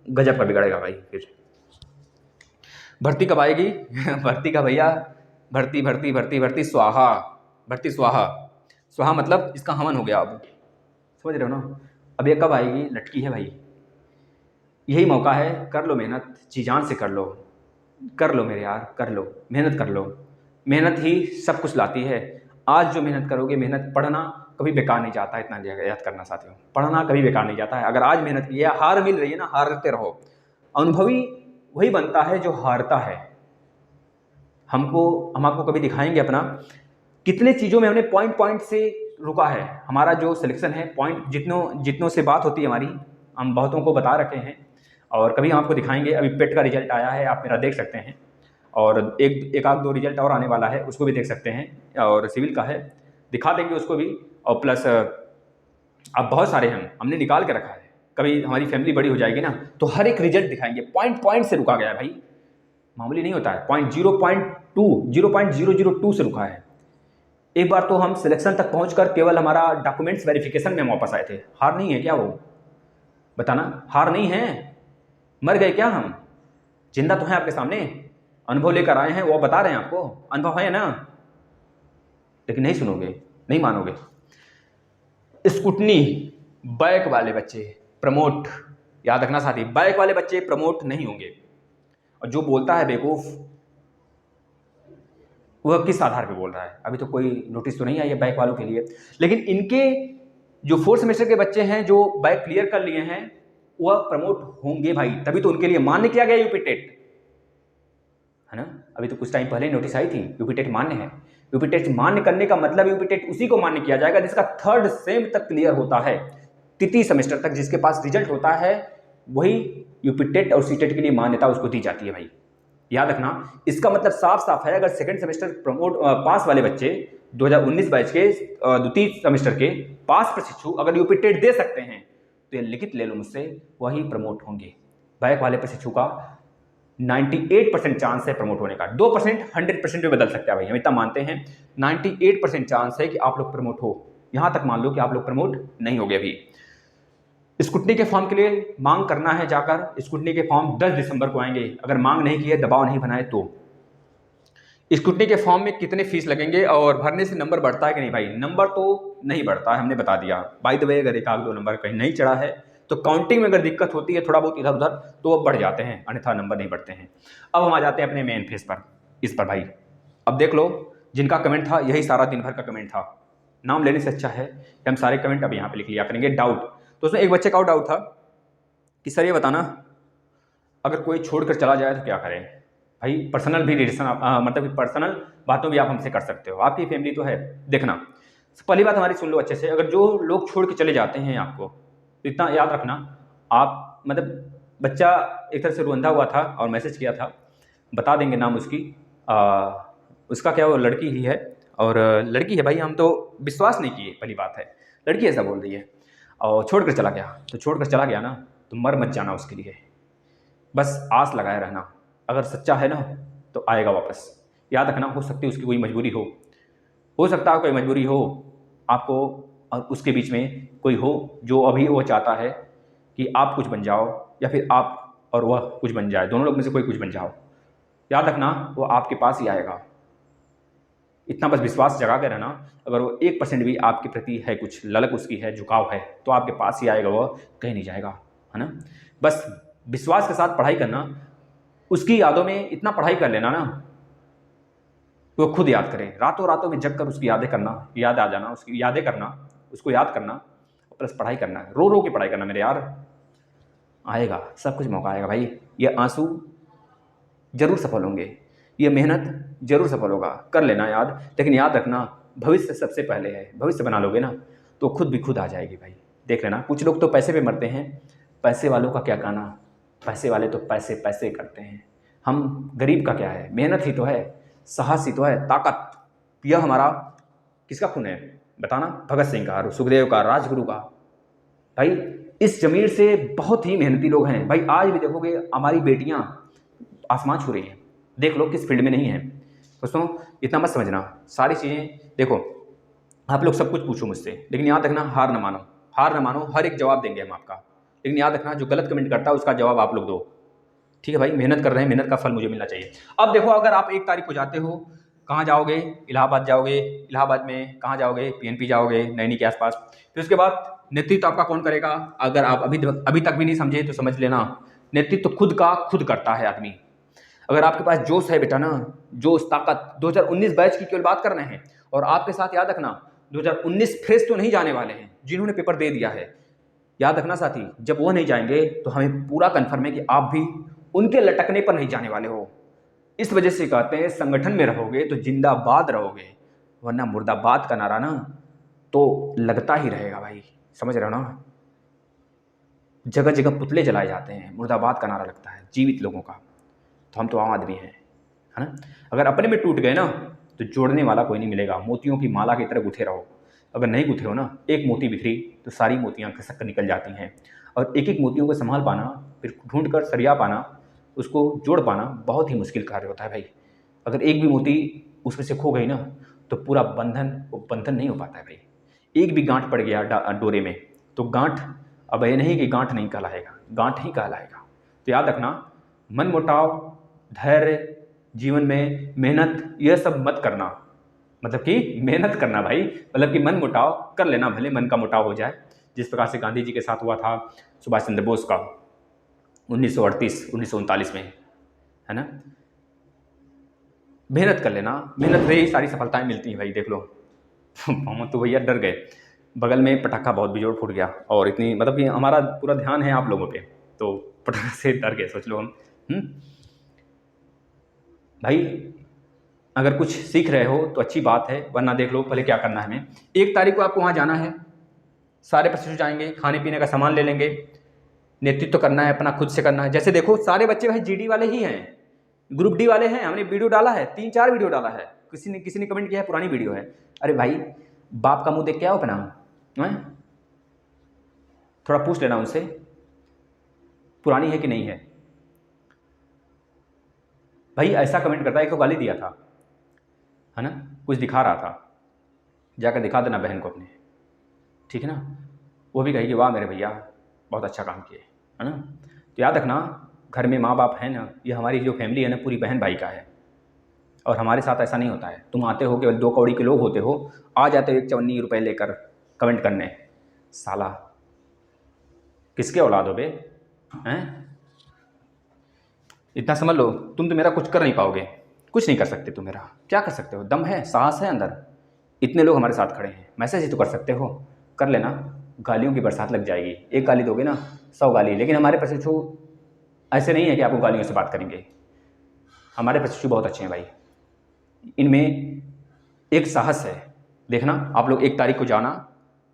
गजब का बिगड़ेगा भाई। फिर भर्ती कब आएगी भर्ती का भैया, भर्ती स्वाहा, भर्ती स्वाहा मतलब इसका हवन हो गया। अब समझ रहे हो ना, अब ये कब आएगी, लटकी है भाई। यही मौका है, कर लो मेहनत, जी जान से कर लो मेरे यार, कर लो, मेहनत कर लो। मेहनत ही सब कुछ लाती है। आज जो मेहनत करोगे, मेहनत, पढ़ना कभी बेकार नहीं जाता है, इतना याद करना साथियों, पढ़ना कभी बेकार नहीं जाता है। अगर आज मेहनत की है, हार मिल रही है ना, हारते रहो। अनुभवी वही बनता है जो हारता है। हम आपको कभी दिखाएंगे अपना कितने चीज़ों में हमने पॉइंट से रुका है। हमारा जो सिलेक्शन है पॉइंट जितनों से बात होती है हमारी, हम बहुतों को बता रखे हैं, और कभी हम आपको दिखाएंगे। अभी पेट का रिजल्ट आया है, आप मेरा देख सकते हैं, और एक आध 2 रिजल्ट और आने वाला है, उसको भी देख सकते हैं, और सिविल का है, दिखा देंगे उसको भी। और प्लस अब बहुत सारे हमने निकाल के रखा है। कभी हमारी फैमिली बड़ी हो जाएगी ना तो हर एक रिजल्ट दिखाएंगे। पॉइंट से रुका गया है भाई, मामूली नहीं होता है। 0.0 0.002 से रुका है। एक बार तो हम सिलेक्शन तक पहुंचकर केवल हमारा डॉक्यूमेंट्स वेरिफिकेशन में वापस आए थे। हार नहीं है क्या वो? बताना, हार नहीं है? मर गए क्या हम? जिंदा तो हैं आपके सामने, अनुभव लेकर आए हैं, वो बता रहे हैं आपको, अनुभव है ना, लेकिन नहीं सुनोगे, नहीं मानोगे। स्कूटनी, बैक वाले बच्चे प्रमोट, याद रखना साथी, बैक वाले बच्चे प्रमोट नहीं होंगे। और जो बोलता है बेवकूफ, वह किस आधार पे बोल रहा है? अभी तो कोई नोटिस तो नहीं आई है बैक वालों के लिए, लेकिन इनके जो 4th सेमेस्टर के बच्चे हैं जो बैक क्लियर कर लिए हैं, वह प्रमोट होंगे भाई, तभी तो उनके लिए मान्य किया गया यूपी टेट, है ना। अभी तो कुछ टाइम पहले नोटिस आई थी, यूपी टेट मान्य है। यूपी टेट मान्य करने का मतलब यूपी टेट उसी को मान्य किया जाएगा जिसका 3rd सेम तक क्लियर होता है, तृतीय सेमेस्टर तक जिसके पास रिजल्ट होता है, वही यूपी टेट और सी टेट के लिए मान्यता उसको दी जाती है भाई। याद रखना, इसका मतलब साफ साफ है, अगर 2nd सेमेस्टर प्रमोट पास वाले बच्चे 2019 बैच के द्वितीय सेमेस्टर के पास प्रशिक्षु अगर यूपी टेट दे सकते हैं तो ये लिखित ले लो मुझसे, वही प्रमोट होंगे। बैक वाले प्रशिक्षु का 98% चांस है प्रमोट होने का, 2% 100% में बदल सकता है भाई, हम इतना मानते हैं। 98% चांस है कि आप लोग प्रमोट हो, यहां तक मान लो कि आप लोग प्रमोट नहीं हो गए अभी। स्कूटनी के फॉर्म के लिए मांग करना है जाकर, स्कूटनी के फॉर्म 10 दिसंबर को आएंगे, अगर मांग नहीं की है, दबाव नहीं बनाए तो। स्कूटनी के फॉर्म में कितने फीस लगेंगे और भरने से नंबर बढ़ता है कि नहीं भाई? नंबर तो नहीं बढ़ता है, हमने बता दिया। बाय द वे, अगर 1-2 नंबर कहीं नहीं चढ़ा है तो काउंटिंग में अगर दिक्कत होती है थोड़ा बहुत इधर उधर तो वो बढ़ जाते हैं, अन्यथा नंबर नहीं बढ़ते हैं। अब हम आ जाते हैं अपने मेन फेस पर, इस पर भाई। अब देख लो, जिनका कमेंट था यही सारा दिन भर का कमेंट था, नाम लेने से अच्छा है कि हम सारे कमेंट अब यहाँ पे लिख लिया करेंगे। डाउट, तो उसमें एक बच्चे का डाउट था कि सर ये बताना, अगर कोई छोड़कर चला जाए तो क्या करें? भाई पर्सनल भी रिलेशन, मतलब कि पर्सनल बातों भी आप हमसे कर सकते हो, आपकी फैमिली तो है। देखना, पहली बात हमारी सुन लो अच्छे से, अगर जो लोग छोड़ के चले जाते हैं आपको, तो इतना याद रखना, आप मतलब बच्चा एक तरह से रुंधा हुआ था और मैसेज किया था, बता देंगे नाम उसकी, उसका क्या, वो लड़की ही है, और लड़की है भाई, हम तो विश्वास नहीं किए, पहली बात है, लड़की ऐसा बोल रही है और छोड़कर चला गया। तो छोड़कर चला गया ना, तो मर मत जाना उसके लिए, बस आस लगाए रहना, अगर सच्चा है ना तो आएगा वापस। याद रखना, हो सकती है उसकी कोई मजबूरी हो सकता है कोई मजबूरी हो आपको और उसके बीच में कोई हो, जो अभी वो चाहता है कि आप कुछ बन जाओ या फिर आप और वह कुछ बन जाए, दोनों लोग में से कोई कुछ बन जाओ। याद रखना, वो आपके पास ही आएगा, इतना बस विश्वास जगा के रहना। अगर वो 1% भी आपके प्रति है, कुछ ललक उसकी है, झुकाव है, तो आपके पास ही आएगा, वो कहीं नहीं जाएगा, है ना। बस विश्वास के साथ पढ़ाई करना, उसकी यादों में इतना पढ़ाई कर लेना ना, वो खुद याद करे, रातों रातों में जग कर उसकी यादें करना, याद आ जाना, उसकी यादें करना, उसको याद करना, प्लस पढ़ाई करना, रो रो के पढ़ाई करना मेरे यार, आएगा सब कुछ, मौका आएगा भाई। ये आंसू जरूर सफल होंगे, ये मेहनत जरूर सफल होगा, कर लेना याद। लेकिन याद रखना, भविष्य सबसे पहले है, भविष्य बना लोगे ना तो खुद भी खुद आ जाएगी भाई। देख लेना, कुछ लोग तो पैसे पे मरते हैं, पैसे वालों का क्या कहना, पैसे वाले तो पैसे पैसे करते हैं, हम गरीब का क्या है, मेहनत ही तो है, साहस ही तो है, ताकत। यह हमारा किसका खून है बताना? भगत सिंह का, सुखदेव का, राजगुरु का। भाई इस जमीन से बहुत ही मेहनती लोग हैं भाई, आज भी देखोगे हमारी बेटियां आसमान छू रही हैं, देख लो किस फील्ड में नहीं है। दोस्तों इतना मत समझना, सारी चीज़ें देखो, आप लोग सब कुछ पूछो मुझसे, लेकिन याद रखना, हार न मानो, हार न मानो, हर एक जवाब देंगे हम आपका, लेकिन याद रखना जो गलत कमेंट करता है उसका जवाब आप लोग दो, ठीक है भाई। मेहनत कर रहे हैं, मेहनत का फल मुझे मिलना चाहिए। अब देखो, अगर आप 1 तारीख को जाते हो, कहाँ जाओगे? इलाहाबाद जाओगे, इलाहाबाद में कहाँ जाओगे? पीएनपी जाओगे, नैनी के आसपास। फिर उसके बाद नेतृत्व आपका कौन करेगा? अगर आप अभी तक भी नहीं समझे तो समझ लेना, नेतृत्व तो खुद का खुद करता है आदमी। अगर आपके पास जोश है बेटा ना, जोश, ताकत, 2019 बैच की केवल बात कर रहे हैं, और आपके साथ याद रखना 2019 फ्रेश तो नहीं जाने वाले हैं, जिन्होंने पेपर दे दिया है। याद रखना साथी, जब वो नहीं जाएंगे तो हमें पूरा कन्फर्म है कि आप भी उनके लटकने पर नहीं जाने वाले हो। इस वजह से कहते हैं, संगठन में रहोगे तो जिंदाबाद रहोगे, वरना मुर्दाबाद का नारा ना तो लगता ही रहेगा भाई, समझ रहे हो ना। जगह जगह पुतले जलाए जाते हैं, मुर्दाबाद का नारा लगता है जीवित लोगों का, तो हम तो आम आदमी हैं, है ना। अगर अपने में टूट गए ना तो जोड़ने वाला कोई नहीं मिलेगा, मोतियों की माला की तरह गुथे रहो। अगर नहीं गुथे हो ना, एक मोती बिखरी तो सारी मोतियाँ खसक कर निकल जाती हैं, और एक एक मोतियों को संभाल पाना, फिर ढूंढ कर सरिया पाना, उसको जोड़ पाना बहुत ही मुश्किल कार्य होता है भाई। अगर एक भी मोती उसमें से खो गई ना तो पूरा बंधन वो बंधन नहीं हो पाता है भाई। एक भी गांठ पड़ गया डोरे में तो गांठ अब ये नहीं कि गांठ नहीं कहलाएगा, गांठ ही कहलाएगा। तो याद रखना, मन मुटाव, धैर्य, जीवन में मेहनत, यह सब मत करना। मतलब कि मेहनत करना भाई, मतलब कि मन मुटाव कर लेना, भले मन का मुटाव हो जाए, जिस प्रकार से गांधी जी के साथ हुआ था सुभाष चंद्र बोस का 1938-1939 में, है ना। मेहनत कर लेना, मेहनत से ही सारी सफलताएं मिलती हैं भाई। देख लो हम तो भैया डर गए, बगल में पटाखा बहुत बेजोड़ फूट गया और इतनी मतलब कि हमारा पूरा ध्यान है आप लोगों पे, तो पटाखा से डर गए, सोच लो हम। भाई अगर कुछ सीख रहे हो तो अच्छी बात है, वरना देख लो पहले क्या करना है। हमें 1 तारीख को आपको वहाँ जाना है, सारे प्रशिक्षु जाएंगे, खाने पीने का सामान ले लेंगे, नेतृत्व करना है अपना खुद से करना है। जैसे देखो सारे बच्चे भाई जीडी वाले ही हैं, ग्रुप डी वाले हैं। हमने वीडियो डाला है, 3-4 वीडियो डाला है, किसी ने कमेंट किया है पुरानी वीडियो है। अरे भाई बाप का मुंह देख के आओ अपना, थोड़ा पूछ लेना उनसे पुरानी है कि नहीं है। भाई ऐसा कमेंट करता है, एक तो गाली दिया था, है ना, कुछ दिखा रहा था, जाकर दिखा देना बहन को अपने, ठीक है ना। वो भी कहेगी वाह मेरे भैया बहुत अच्छा काम किए, है ना। तो याद रखना, घर में माँ बाप है ना, ये हमारी जो फैमिली है ना पूरी बहन भाई का है। और हमारे साथ ऐसा नहीं होता है, तुम आते हो केवल 2 कौड़ी के लोग होते हो, आ जाते हो 1 चवन्नी रुपये लेकर कमेंट करने। साला किसके औलाद हो बे, हैं। इतना समझ लो, तुम तो मेरा कुछ कर नहीं पाओगे, कुछ नहीं कर सकते तुम मेरा। क्या कर सकते हो, दम है, साहस है अंदर, इतने लोग हमारे साथ खड़े हैं, मैसेज ही तो कर सकते हो, कर लेना। गालियों की बरसात लग जाएगी, एक गाली दोगे ना 100 गाली। लेकिन हमारे प्रशिक्षु ऐसे नहीं है कि आपको गालियों से बात करेंगे, हमारे प्रशिक्षु बहुत अच्छे हैं भाई, इनमें एक साहस है। देखना आप लोग 1 तारीख को जाना,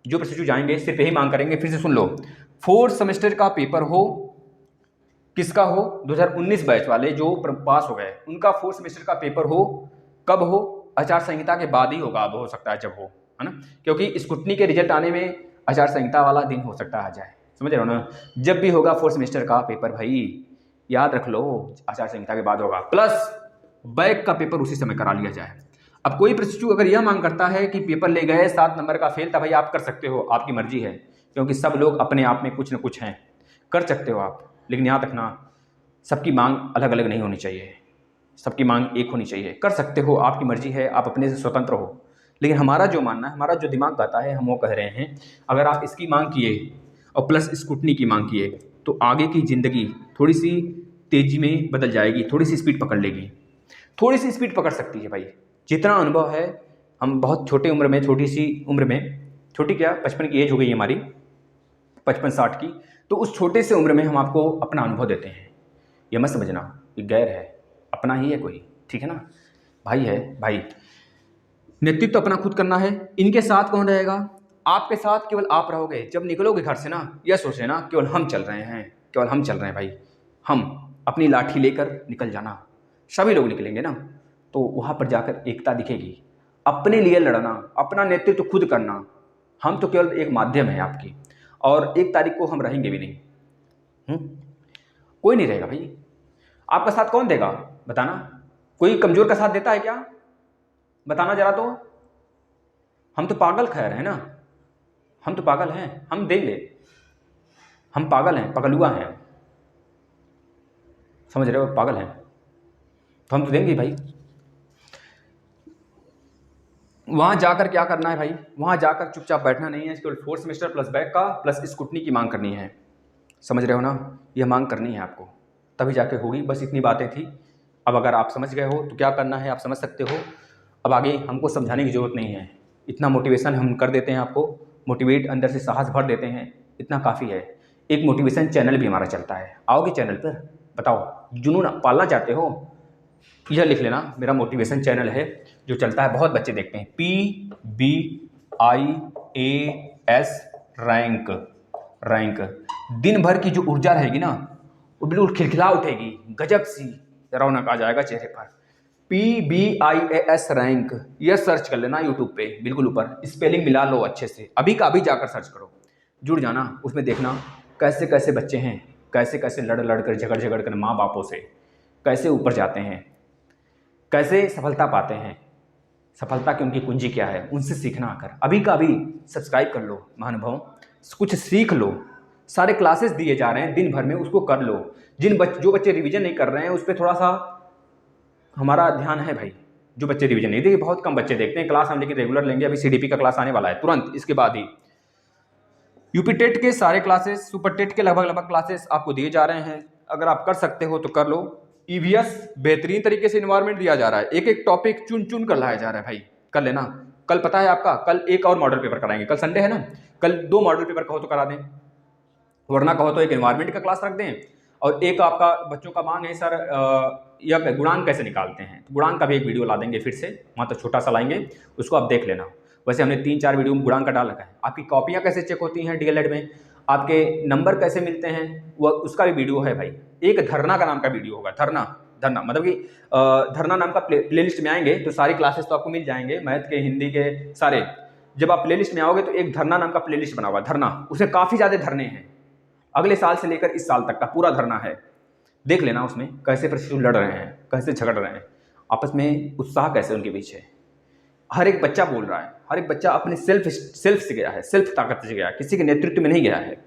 जो प्रशिक्षु जाएंगे सिर्फ यही मांग करेंगे, फिर से सुन लो, 4th सेमेस्टर का पेपर हो, किसका हो, 2019 बैच वाले जो पास हो गए उनका 4th सेमेस्टर का पेपर हो। कब हो, आचार संहिता के बाद ही होगा, अब हो सकता है जब हो, है ना, क्योंकि स्क्रूटनी के रिजल्ट आने में आचार संहिता वाला दिन हो सकता है आ जाए, समझ रहे हो ना। जब भी होगा 4th सेमेस्टर का पेपर भाई याद रख लो, आचार संहिता के बाद होगा, प्लस बैक का पेपर उसी समय करा लिया जाए। अब कोई प्रशिक्षु अगर यह मांग करता है कि पेपर ले गए 7 नंबर का फेल था, भाई आप कर सकते हो, आपकी मर्जी है, क्योंकि सब लोग अपने आप में कुछ न कुछ हैं, कर सकते हो आप। लेकिन याद रखना सबकी मांग अलग अलग नहीं होनी चाहिए, सबकी मांग एक होनी चाहिए। कर सकते हो, आपकी मर्जी है, आप अपने से स्वतंत्र हो। लेकिन हमारा जो मानना है, हमारा जो दिमाग कहता है, हम वो कह रहे हैं, अगर आप इसकी मांग किए और प्लस स्क्रूटनी की मांग किए तो आगे की ज़िंदगी थोड़ी सी तेज़ी में बदल जाएगी, थोड़ी सी स्पीड पकड़ लेगी, थोड़ी सी स्पीड पकड़ सकती है भाई। जितना अनुभव है, हम बहुत छोटे उम्र में, छोटी सी उम्र में, छोटी क्या 55 की एज हो गई है हमारी, 55-60 की, तो उस छोटे से उम्र में हम आपको अपना अनुभव देते हैं। ये मत समझना कि गैर है, अपना ही है कोई, ठीक है ना, भाई है भाई। नेतृत्व तो अपना खुद करना है। इनके साथ कौन रहेगा, आपके साथ केवल आप रहोगे। जब निकलोगे घर से ना, यह सोच लेना केवल हम चल रहे हैं, केवल हम चल रहे हैं भाई। हम अपनी लाठी लेकर निकल जाना, सभी लोग निकलेंगे ना, तो वहाँ पर जाकर एकता दिखेगी। अपने लिए लड़ना, अपना नेतृत्व खुद करना, हम तो केवल एक माध्यम है आपकी। और 1 तारीख को हम रहेंगे भी नहीं, कोई नहीं रहेगा भाई। आपका साथ कौन देगा बताना, कोई कमज़ोर का साथ देता है क्या, बताना जरा तो। हम तो पागल खैर हैं ना, हम तो पागल हैं, हम देंगे, हम पागल हैं, पगलुआ हैं, समझ रहे हो, पागल हैं तो हम तो देंगे भाई। वहाँ जाकर क्या करना है भाई, वहाँ जाकर चुपचाप बैठना नहीं है, केवल 4th सेमेस्टर प्लस बैक का प्लस स्क्रूटनी की मांग करनी है, समझ रहे हो ना, यह मांग करनी है आपको, तभी जाके होगी। बस इतनी बातें थी। अब अगर आप समझ गए हो तो क्या करना है आप समझ सकते हो। अब आगे हमको समझाने की ज़रूरत नहीं है, इतना मोटिवेशन हम कर देते हैं आपको, मोटिवेट अंदर से साहस भर देते हैं, इतना काफ़ी है। एक मोटिवेशन चैनल भी हमारा चलता है, आओगे चैनल पर, बताओ जुनून पालना चाहते हो, यह लिख लेना, मेरा मोटिवेशन चैनल है जो चलता है, बहुत बच्चे देखते हैं, PBIAS रैंक। दिन भर की जो ऊर्जा रहेगी ना, वो बिल्कुल खिलखिला उठेगी, गजब सी रौनक आ जाएगा चेहरे पर। PBIAS रैंक, यह सर्च कर लेना यूट्यूब पे, बिल्कुल ऊपर स्पेलिंग मिला लो अच्छे से, अभी का अभी जाकर सर्च करो, जुड़ जाना, उसमें देखना कैसे कैसे बच्चे हैं, कैसे कैसे लड़ लड़ कर झगड़ झगड़ कर माँ बापों से कैसे ऊपर जाते हैं। कैसे सफलता पाते हैं, सफलता की उनकी कुंजी क्या है, उनसे सीखना आकर अभी का अभी सब्सक्राइब कर लो महानुभाव, कुछ सीख लो। सारे क्लासेस दिए जा रहे हैं दिन भर में, उसको कर लो। जो बच्चे रिवीजन नहीं कर रहे हैं उस पर थोड़ा सा हमारा ध्यान है भाई। जो बच्चे रिवीजन नहीं, देखिए बहुत कम बच्चे देखते हैं क्लास हम, लेकिन रेगुलर लेंगे। अभी सीडीपी का क्लास आने वाला है तुरंत इसके बाद ही। यूपी टेट के सारे क्लासेस, सुपर टेट के लगभग क्लासेस आपको दिए जा रहे हैं। अगर आप कर सकते हो तो कर लो। ईवीएस बेहतरीन तरीके से इन्वायरमेंट दिया जा रहा है, एक एक टॉपिक चुन चुन कर लाया जा रहा है भाई, कर लेना। कल पता है आपका, कल एक और मॉडल पेपर कराएंगे, कल संडे है ना, कल 2 मॉडल पेपर कहो तो करा दें, वरना कहो तो एक एनवायरमेंट का क्लास रख दें, और एक आपका बच्चों का मांग है सर यह गुणांक कैसे निकालते हैं, तो गुणांक का भी एक वीडियो ला देंगे फिर से, वहाँ तो छोटा सा लाएंगे, उसको आप देख लेना। वैसे हमने 3-4 वीडियो में गुणांक का डाल रखा है। आपकी कॉपियाँ कैसे चेक होती हैं डीएलएड में, आपके नंबर कैसे मिलते हैं, वह उसका भी वीडियो है भाई। एक धरना का नाम का वीडियो होगा, धरना मतलब कि धरना नाम का प्ले लिस्ट में आएंगे तो सारी क्लासेस तो आपको मिल जाएंगे, मैथ के, हिंदी के सारे। जब आप प्ले लिस्ट में आओगे तो एक धरना नाम का प्ले लिस्ट बना हुआ, धरना, उसमें काफ़ी ज़्यादा धरने हैं, अगले साल से लेकर इस साल तक का पूरा धरना है, देख लेना। उसमें कैसे प्रशिक्षु लड़ रहे हैं, कैसे झगड़ रहे हैं, आपस में उत्साह कैसे उनके बीच है। हर एक बच्चा बोल रहा है, हर एक बच्चा अपने सेल्फ से गया है, सेल्फ ताकत से गया है, किसी के नेतृत्व में नहीं गया है।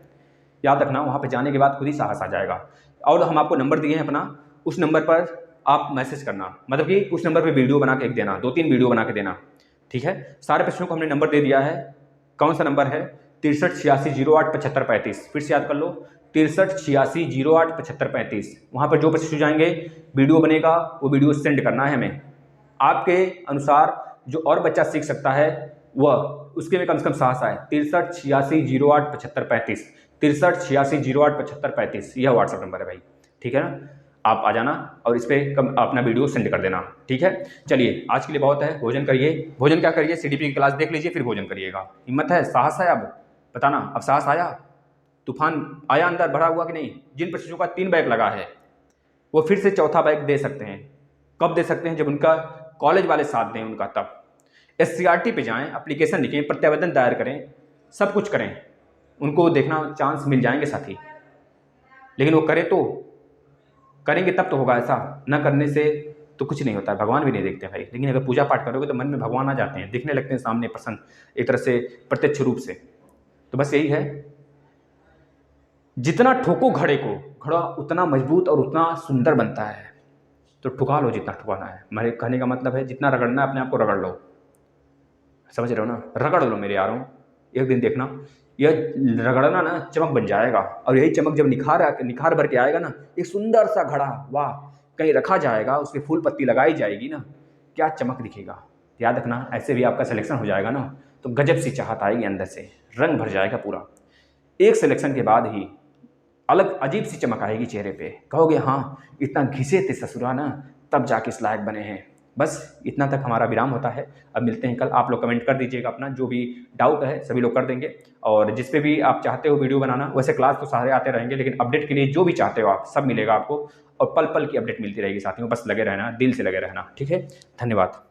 याद रखना, वहाँ पे जाने के बाद खुद ही साहस आ जाएगा। और हम आपको नंबर दिए हैं अपना, उस नंबर पर आप मैसेज करना, मतलब कि उस नंबर पर वीडियो बना के देना, 2-3 वीडियो बना के देना, ठीक है। सारे प्रश्नों को हमने नंबर दे दिया है। कौन सा नंबर है? 6386087535। फिर से याद कर लो, 6386087535। वहाँ पर जो प्रश्न जाएंगे वीडियो बनेगा, वो वीडियो सेंड करना है हमें। आपके अनुसार जो और बच्चा सीख सकता है वह, उसके में कम से कम साहस आए। 6386087535, 6386087535, यह व्हाट्सएप नंबर है भाई, ठीक है ना। आप आ जाना और इस पर अपना वीडियो सेंड कर देना, ठीक है। चलिए आज के लिए बहुत है, भोजन करिए। भोजन क्या करिए, सीडीपी की क्लास देख लीजिए फिर भोजन करिएगा। हिम्मत है, साहस है, अब बताना, अब साहस आया, तूफान आया अंदर भरा हुआ कि नहीं। जिन प्रशिक्षुओं का 3 बैग लगा है वो फिर से चौथा बैग दे सकते हैं। कब दे सकते हैं? जब उनका कॉलेज वाले साथ दें उनका, तब SCRT पे जाएं, एप्लीकेशन लिखें, प्रत्यावेदन दायर करें, सब कुछ करें, उनको देखना चांस मिल जाएंगे साथी। लेकिन वो करें तो करेंगे तब तो होगा, ऐसा न करने से तो कुछ नहीं होता है। भगवान भी नहीं देखते भाई, लेकिन अगर पूजा पाठ करोगे तो मन में भगवान आ जाते हैं, दिखने लगते हैं सामने प्रसन्न, एक तरह से प्रत्यक्ष रूप से। तो बस यही है, जितना ठोको घड़े को, घड़ा उतना मजबूत और उतना सुंदर बनता है। तो ठुका लो जितना ठुकाना है। मेरे कहने का मतलब है जितना रगड़ना है अपने आप को रगड़ लो, समझ रहे हो ना, रगड़ लो मेरे यारों। एक दिन देखना यह रगड़ना ना चमक बन जाएगा, और यही चमक जब निखार भर के आएगा ना, एक सुंदर सा घड़ा, वाह, कहीं रखा जाएगा, उसकी फूल पत्ती लगाई जाएगी ना, क्या चमक दिखेगा। याद रखना, ऐसे भी आपका सिलेक्शन हो जाएगा ना तो गजब सी चाहत आएगी, अंदर से रंग भर जाएगा पूरा। एक सिलेक्शन के बाद ही अलग अजीब सी चमक आएगी चेहरे पे, कहोगे हाँ इतना घिसे थे ससुरा ना, तब जाके इस लायक बने हैं। बस इतना तक हमारा विराम होता है। अब मिलते हैं कल। आप लोग कमेंट कर दीजिएगा अपना जो भी डाउट है, सभी लोग कर देंगे। और जिस पे भी आप चाहते हो वीडियो बनाना, वैसे क्लास तो सारे आते रहेंगे, लेकिन अपडेट के लिए जो भी चाहते हो आप, सब मिलेगा आपको, और पल पल की अपडेट मिलती रहेगी साथियों। बस लगे रहना, दिल से लगे रहना, ठीक है। धन्यवाद।